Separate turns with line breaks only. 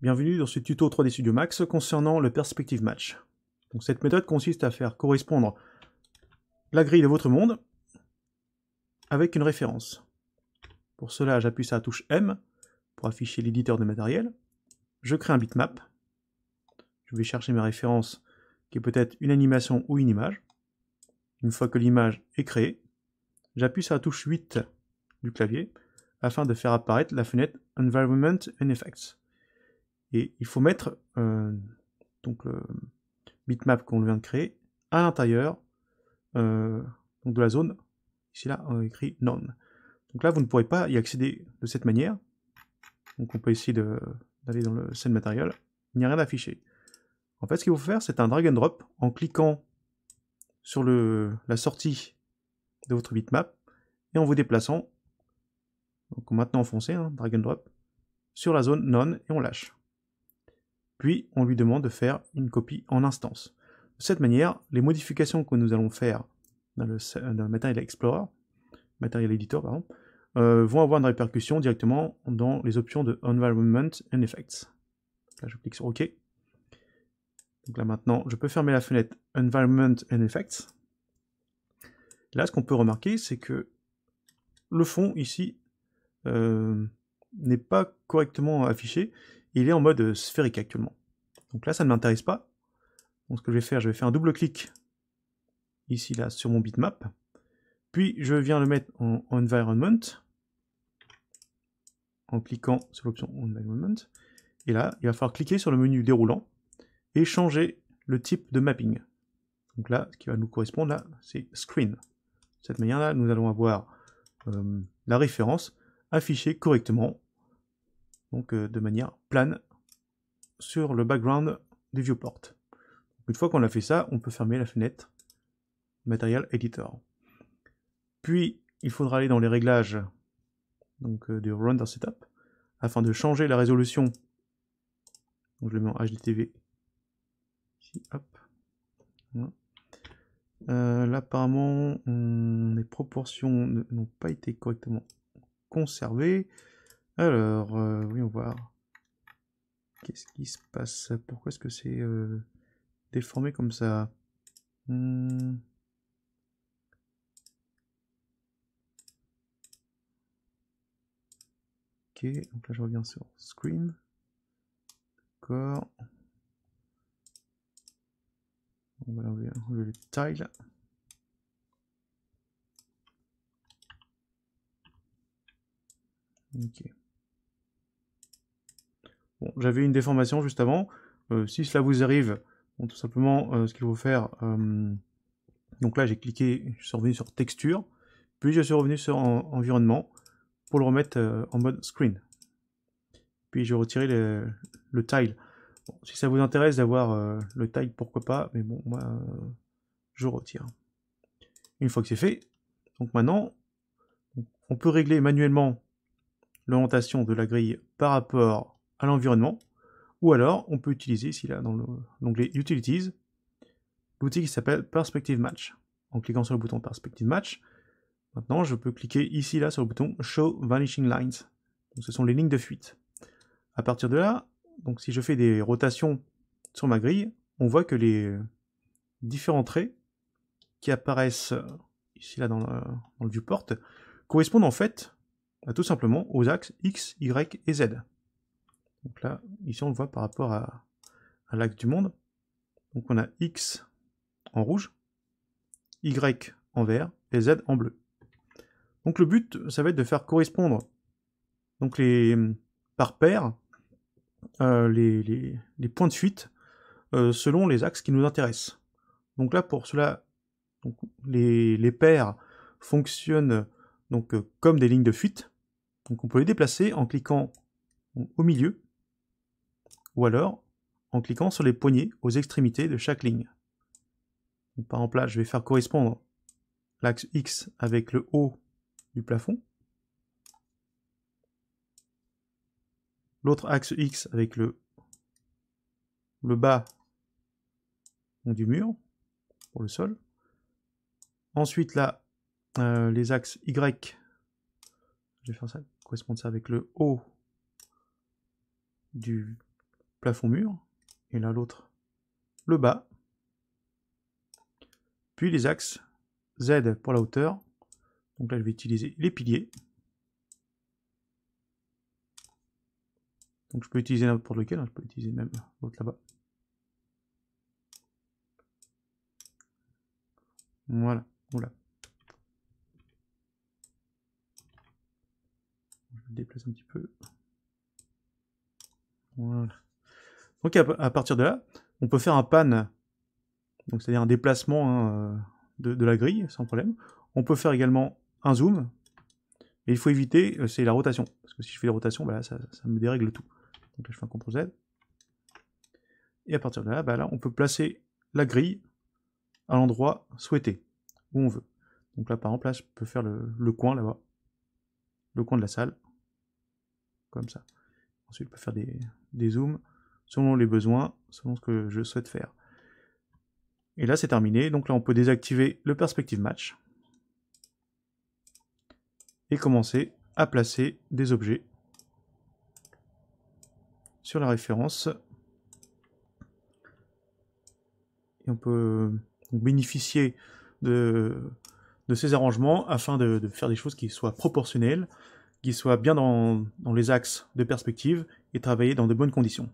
Bienvenue dans ce tuto 3D Studio Max concernant le Perspective Match. Donc, cette méthode consiste à faire correspondre la grille de votre monde avec une référence. Pour cela, j'appuie sur la touche M pour afficher l'éditeur de matériel. Je crée un bitmap. Je vais chercher mes références, qui est peut-être une animation ou une image. Une fois que l'image est créée, j'appuie sur la touche 8 du clavier afin de faire apparaître la fenêtre Environment and Effects. Et il faut mettre donc le bitmap qu'on vient de créer à l'intérieur donc de la zone. Ici là, on a écrit None. Donc là, vous ne pourrez pas y accéder de cette manière. Donc on peut essayer d'aller dans le scène matériel. Il n'y a rien d'affiché. En fait, ce qu'il faut faire, c'est un drag and drop en cliquant sur la sortie de votre bitmap et en vous déplaçant, donc maintenant enfoncé, drag and drop, sur la zone None et on lâche. Puis on lui demande de faire une copie en instance. De cette manière, les modifications que nous allons faire dans le Material Explorer, Material Editor, pardon, vont avoir une répercussion directement dans les options de Environment and Effects. Là, je clique sur OK. Donc là maintenant, je peux fermer la fenêtre Environment and Effects. Là, ce qu'on peut remarquer, c'est que le fond ici n'est pas correctement affiché. Il est en mode sphérique actuellement. Donc là, ça ne m'intéresse pas. Donc ce que je vais faire un double clic ici là sur mon bitmap. Puis je viens le mettre en Environment en cliquant sur l'option Environment. Et là, il va falloir cliquer sur le menu déroulant et changer le type de mapping. Donc là, ce qui va nous correspondre là, c'est Screen. De cette manière-là, nous allons avoir la référence affichée correctement, donc de manière plane sur le background du viewport. Une fois qu'on a fait ça, on peut fermer la fenêtre Material Editor. Puis, il faudra aller dans les réglages donc, de Render Setup afin de changer la résolution. Donc, je le mets en HDTV. Ici, hop. Voilà. Là, apparemment, les proportions n'ont pas été correctement conservées. Alors, voyons voir. Qu'est-ce qui se passe? Pourquoi est-ce que c'est déformé comme ça? Ok, donc là je reviens sur Screen. D'accord. On va enlever le tile. Ok. Bon, j'avais une déformation juste avant. Si cela vous arrive, bon, tout simplement, ce qu'il faut faire. Donc là, j'ai cliqué, je suis revenu sur Texture, puis je suis revenu sur Environnement pour le remettre en mode Screen. Puis je vais retirer le tile. Bon, si ça vous intéresse d'avoir le tile, pourquoi pas, mais bon, moi, je retire. Une fois que c'est fait, donc maintenant, on peut régler manuellement l'orientation de la grille par rapport à l'environnement, ou alors on peut utiliser ici là dans l'onglet Utilities, l'outil qui s'appelle Perspective Match. En cliquant sur le bouton Perspective Match, maintenant je peux cliquer ici là sur le bouton Show Vanishing Lines. Donc, ce sont les lignes de fuite. À partir de là, donc si je fais des rotations sur ma grille, on voit que les différents traits qui apparaissent ici là dans le viewport correspondent en fait tout simplement aux axes X, Y et Z. Donc là, ici on le voit par rapport à l'axe du monde. Donc on a X en rouge, Y en vert et Z en bleu. Donc le but, ça va être de faire correspondre donc par paire les points de fuite selon les axes qui nous intéressent. Donc là, pour cela, donc, les paires fonctionnent donc, comme des lignes de fuite. Donc on peut les déplacer en cliquant au milieu, ou alors en cliquant sur les poignées aux extrémités de chaque ligne. Donc, par exemple là, je vais faire correspondre l'axe X avec le haut du plafond, l'autre axe X avec le bas du mur, pour le sol. Ensuite là, les axes Y, je vais faire ça, correspondre ça avec le haut du plafond-mur, et là l'autre le bas, puis les axes Z pour la hauteur, donc là je vais utiliser les piliers, donc je peux utiliser n'importe lequel, hein, je peux utiliser même l'autre là-bas. Voilà, voilà. Je vais le déplacer un petit peu. Voilà. Donc à partir de là, on peut faire un pan, donc c'est-à-dire un déplacement hein, de la grille, sans problème. On peut faire également un zoom, et il faut éviter, c'est la rotation, parce que si je fais la rotation, bah là, ça me dérègle tout. Donc là je fais un CTRL Z, et à partir de là, bah là on peut placer la grille à l'endroit souhaité, où on veut. Donc là par exemple, là, je peux faire le coin là-bas, le coin de la salle, comme ça. Ensuite je peux faire des zooms, selon les besoins, selon ce que je souhaite faire. Et là c'est terminé, donc là on peut désactiver le Perspective Match et commencer à placer des objets sur la référence. Et on peut bénéficier de ces arrangements afin de faire des choses qui soient proportionnelles, qui soient bien dans les axes de perspective et travailler dans de bonnes conditions.